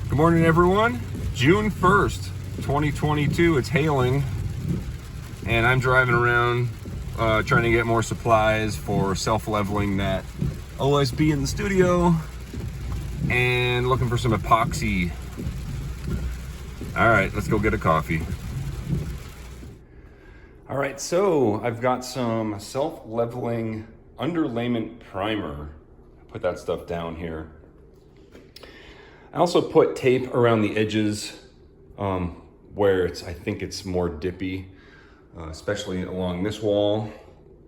Good morning, everyone. June 1st, 2022. It's hailing, and I'm driving around trying to get more supplies for self-leveling that OSB in the studio and looking for some epoxy. All right, let's go get a coffee. All right, so I've got some self-leveling underlayment primer. Put that stuff down here. I also put tape around the edges where I think it's more dippy, especially along this wall.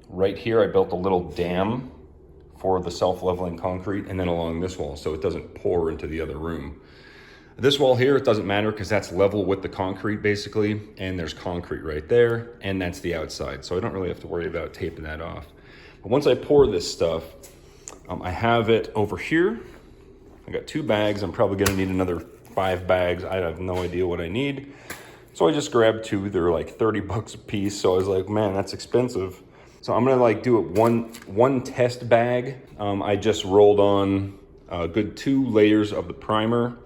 Right here, I built a little dam for the self-leveling concrete, and then along this wall, so it doesn't pour into the other room. This wall here, it doesn't matter because that's level with the concrete basically, and there's concrete right there, and that's the outside. So I don't really have to worry about taping that off. But once I pour this stuff, I have it over here. I got 2 bags. I'm probably gonna need another 5 bags. I have no idea what I need. So I just grabbed 2. They're like 30 bucks a piece. So I was like, man, that's expensive. So I'm gonna like do it one test bag. I just rolled on a good 2 layers of the primer,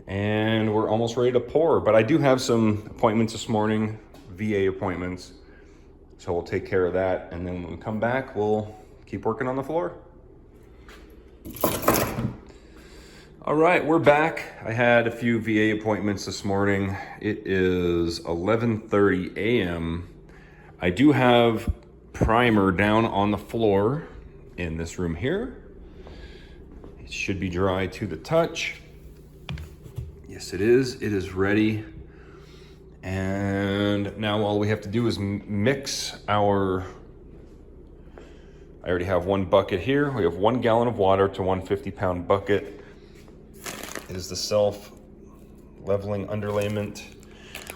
and we're almost ready to pour. But I do have some appointments this morning, VA appointments. So we'll take care of that. And then when we come back, we'll keep working on the floor. All right, we're back. I had a few VA appointments this morning. It is 11:30 a.m. I do have primer down on the floor in this room here. It should be dry to the touch. Yes, it is. It is ready. And now all we have to do is mix our... I already have 1 bucket here. We have 1 gallon of water to 1 50-pound bucket. It is the self-leveling underlayment.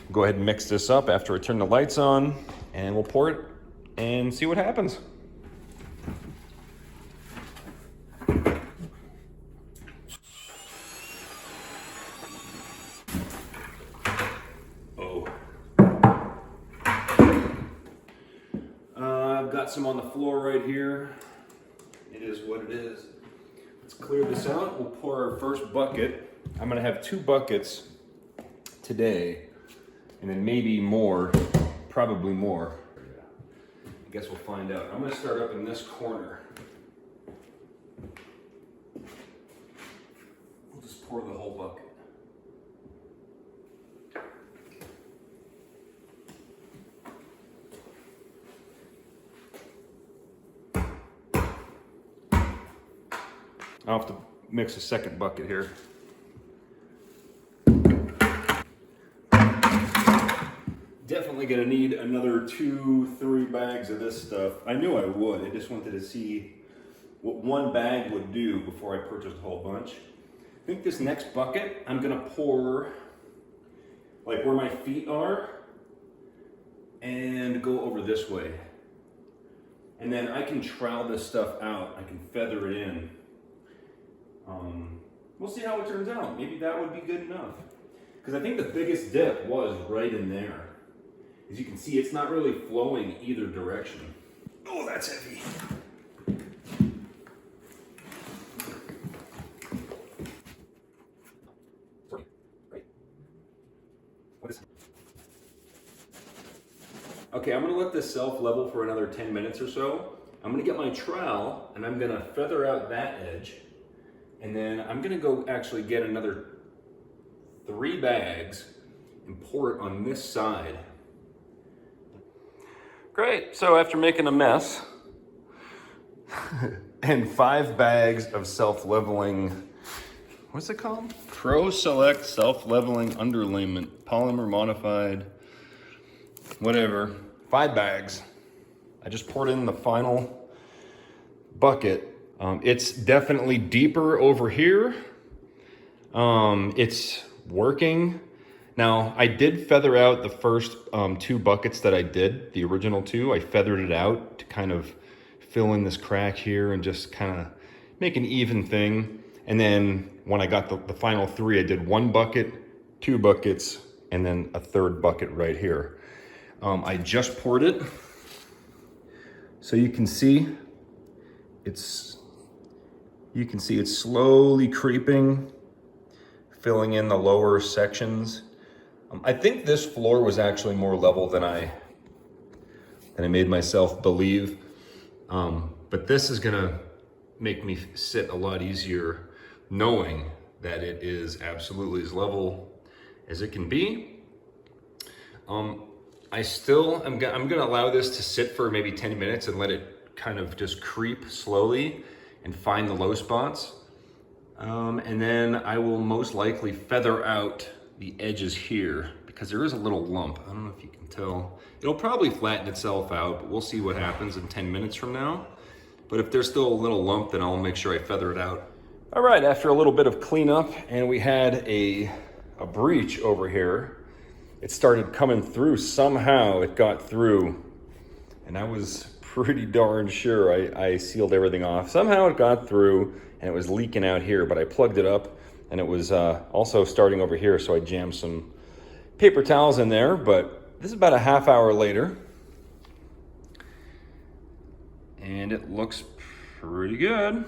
We'll go ahead and mix this up after I turn the lights on, and we'll pour it and see what happens. Oh. I've got some on the floor right here. It is what it is. Let's clear this out. We'll pour our first bucket. I'm gonna have 2 buckets today, and then maybe more, probably more. I guess we'll find out. I'm gonna start up in this corner. We'll just pour the whole bucket. I'll have to mix a second bucket here. Definitely gonna need another 2-3 bags of this stuff. I knew I would. I just wanted to see what 1 bag would do before I purchased a whole bunch. I think this next bucket, I'm gonna pour like where my feet are and go over this way. And then I can trowel this stuff out. I can feather it in. We'll see how it turns out. Maybe that would be good enough. Because I think the biggest dip was right in there. As you can see, it's not really flowing either direction. Oh, that's heavy. Okay, I'm gonna let this self-level for another 10 minutes or so. I'm gonna get my trowel and I'm gonna feather out that edge. And then I'm gonna go actually get another 3 bags and pour it on this side. Great, so after making a mess and 5 bags of self-leveling, what's it called? Pro Select Self-Leveling Underlayment, polymer modified, whatever, 5 bags. I just poured in the final bucket. It's definitely deeper over here. It's working. Now, I did feather out the first 2 buckets that I did, the original 2. I feathered it out to kind of fill in this crack here and just kind of make an even thing. And then when I got the final 3, I did 1 bucket, 2 buckets, and then a 3rd bucket right here. I just poured it. So you can see it's slowly creeping, filling in the lower sections. I think this floor was actually more level than I made myself believe. But this is gonna make me sit a lot easier knowing that it is absolutely as level as it can be. I'm gonna allow this to sit for maybe 10 minutes and let it kind of just creep slowly and find the low spots. And then I will most likely feather out the edges here because there is a little lump. I don't know if you can tell. It'll probably flatten itself out, but we'll see what happens in 10 minutes from now. But if there's still a little lump, then I'll make sure I feather it out. All right, after a little bit of cleanup, and we had a breach over here. It started coming through. Somehow it got through, and I was pretty darn sure I sealed everything off. Somehow it got through, and it was leaking out here, but I plugged it up, and it was also starting over here, so I jammed some paper towels in there. But this is about a half hour later, and it looks pretty good.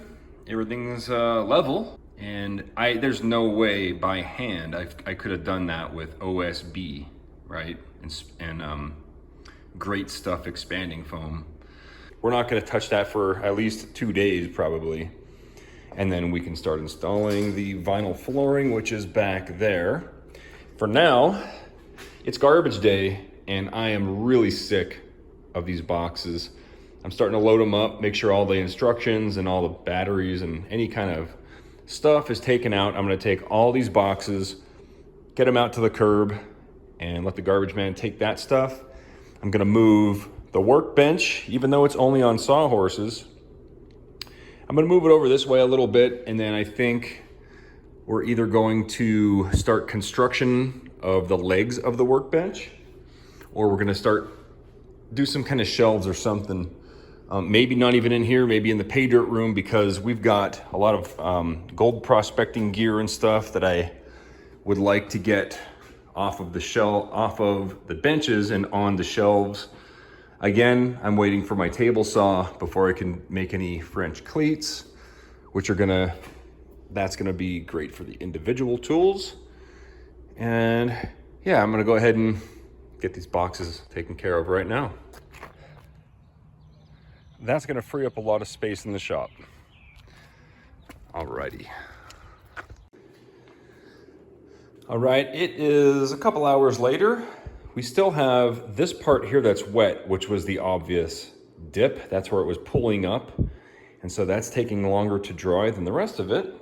Everything's level, and there's no way by hand I could have done that with OSB, right? And great stuff expanding foam. We're not going to touch that for at least 2 days probably, and then we can start installing the vinyl flooring, which is back there. For now, it's garbage day, and I am really sick of these boxes. I'm starting to load them up, make sure all the instructions and all the batteries and any kind of stuff is taken out. I'm gonna take all these boxes, get them out to the curb, and let the garbage man take that stuff. I'm gonna move the workbench, even though it's only on sawhorses. I'm gonna move it over this way a little bit, and then I think we're either going to start construction of the legs of the workbench, or we're gonna do some kind of shelves or something. Maybe not even in here, maybe in the pay dirt room, because we've got a lot of gold prospecting gear and stuff that I would like to get off of the benches and on the shelves. Again, I'm waiting for my table saw before I can make any French cleats, which are that's gonna be great for the individual tools. And yeah, I'm gonna go ahead and get these boxes taken care of right now. That's gonna free up a lot of space in the shop. Alrighty. All right, it is a couple hours later. We still have this part here that's wet, which was the obvious dip. That's where it was pulling up. And so that's taking longer to dry than the rest of it.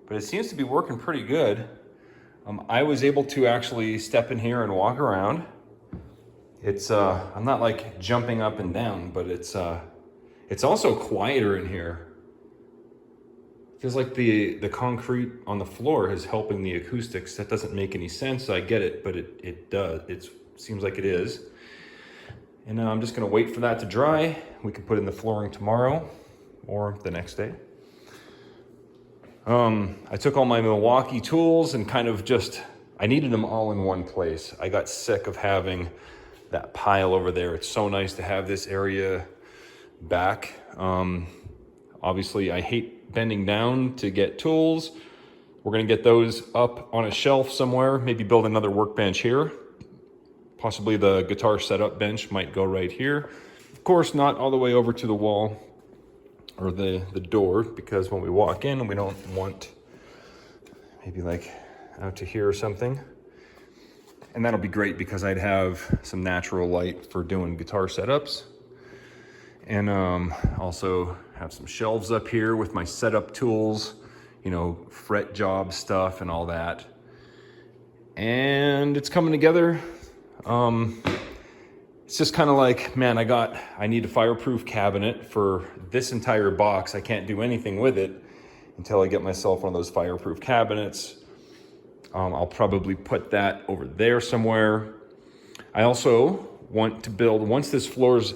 But it seems to be working pretty good. I was able to actually step in here and walk around. I'm not like jumping up and down, but it's also quieter in here. Feels like the concrete on the floor is helping the acoustics. That doesn't make any sense. I get it, but it does. It seems like it is. And I'm just gonna wait for that to dry. We can put in the flooring tomorrow or the next day. I took all my Milwaukee tools and I needed them all in one place. I got sick of having that pile over there. It's so nice to have this area back. Obviously I hate bending down to get tools. We're gonna get those up on a shelf somewhere, maybe build another workbench here. Possibly the guitar setup bench might go right here. Of course, not all the way over to the wall or the door, because when we walk in, we don't want maybe like out to here or something. And that'll be great because I'd have some natural light for doing guitar setups. And also have some shelves up here with my setup tools, fret job stuff and all that. And it's coming together. It's just kind of like, man, I need a fireproof cabinet for this entire box. I can't do anything with it until I get myself one of those fireproof cabinets. I'll probably put that over there somewhere. I also want to build, once this floor's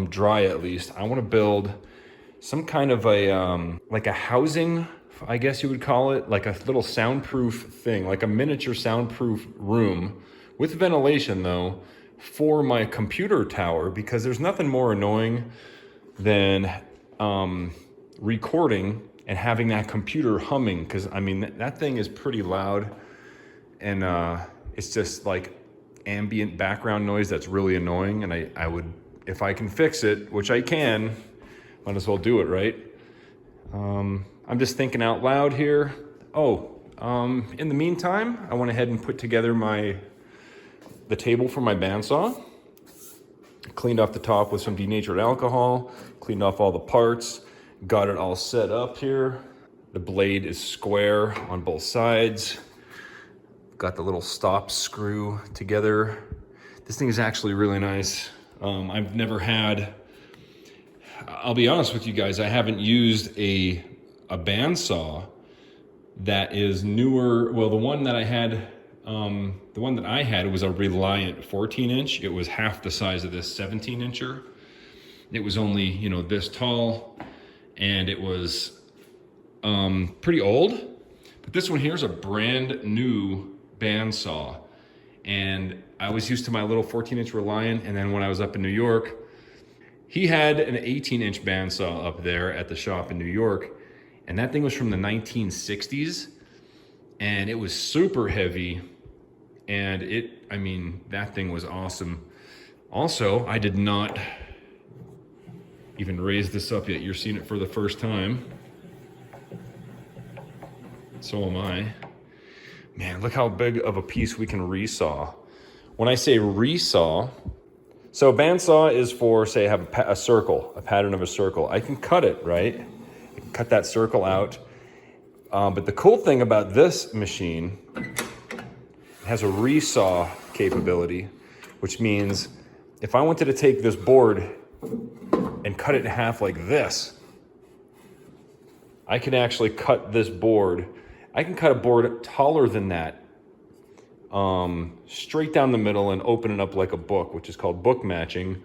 dry at least, I want to build some kind of like a housing, I guess you would call it, like a little soundproof thing, like a miniature soundproof room with ventilation though, for my computer tower, because there's nothing more annoying than recording and having that computer humming, because I mean, that thing is pretty loud, and it's just like ambient background noise that's really annoying. And I would, if I can fix it, which I can, might as well do it, right? I'm just thinking out loud here. In the meantime, I went ahead and put together the table for my bandsaw. Cleaned off the top with some denatured alcohol, cleaned off all the parts, got it all set up here. The blade is square on both sides. Got the little stop screw together. This thing is actually really nice. I've never had, I'll be honest with you guys, I haven't used a bandsaw that is newer. Well, the one that I had was a Reliant 14-inch. It was half the size of this 17-incher. It was only, you know, this tall, and it was pretty old. But this one here is a brand new bandsaw. And I was used to my little 14-inch Reliant, and then when I was up in New York, he had an 18-inch bandsaw up there at the shop in New York, and that thing was from the 1960s, and it was super heavy, and I mean, that thing was awesome. Also, I did not even raise this up yet. You're seeing it for the first time. So am I. Man, look how big of a piece we can resaw. When I say resaw, so bandsaw is for, say I have a circle, a pattern of a circle. I can cut it, right? I can cut that circle out. But the cool thing about this machine, it has a resaw capability, which means if I wanted to take this board and cut it in half like this, I can actually cut this board. I can cut a board taller than that, straight down the middle and open it up like a book, which is called book matching,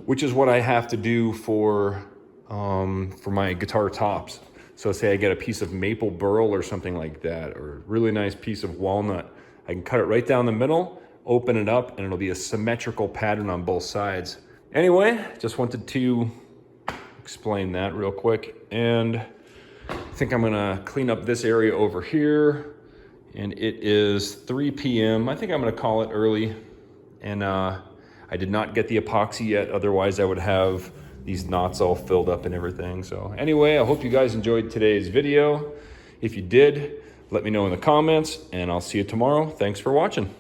which is what I have to do for my guitar tops. So say I get a piece of maple burl or something like that, or a really nice piece of walnut. I can cut it right down the middle, open it up, and it'll be a symmetrical pattern on both sides. Anyway, just wanted to explain that real quick. And I think I'm gonna clean up this area over here. And it is 3 p.m. I think I'm gonna call it early. And I did not get the epoxy yet, otherwise I would have these knots all filled up and everything. So anyway, I hope you guys enjoyed today's video. If you did, let me know in the comments, and I'll see you tomorrow. Thanks for watching.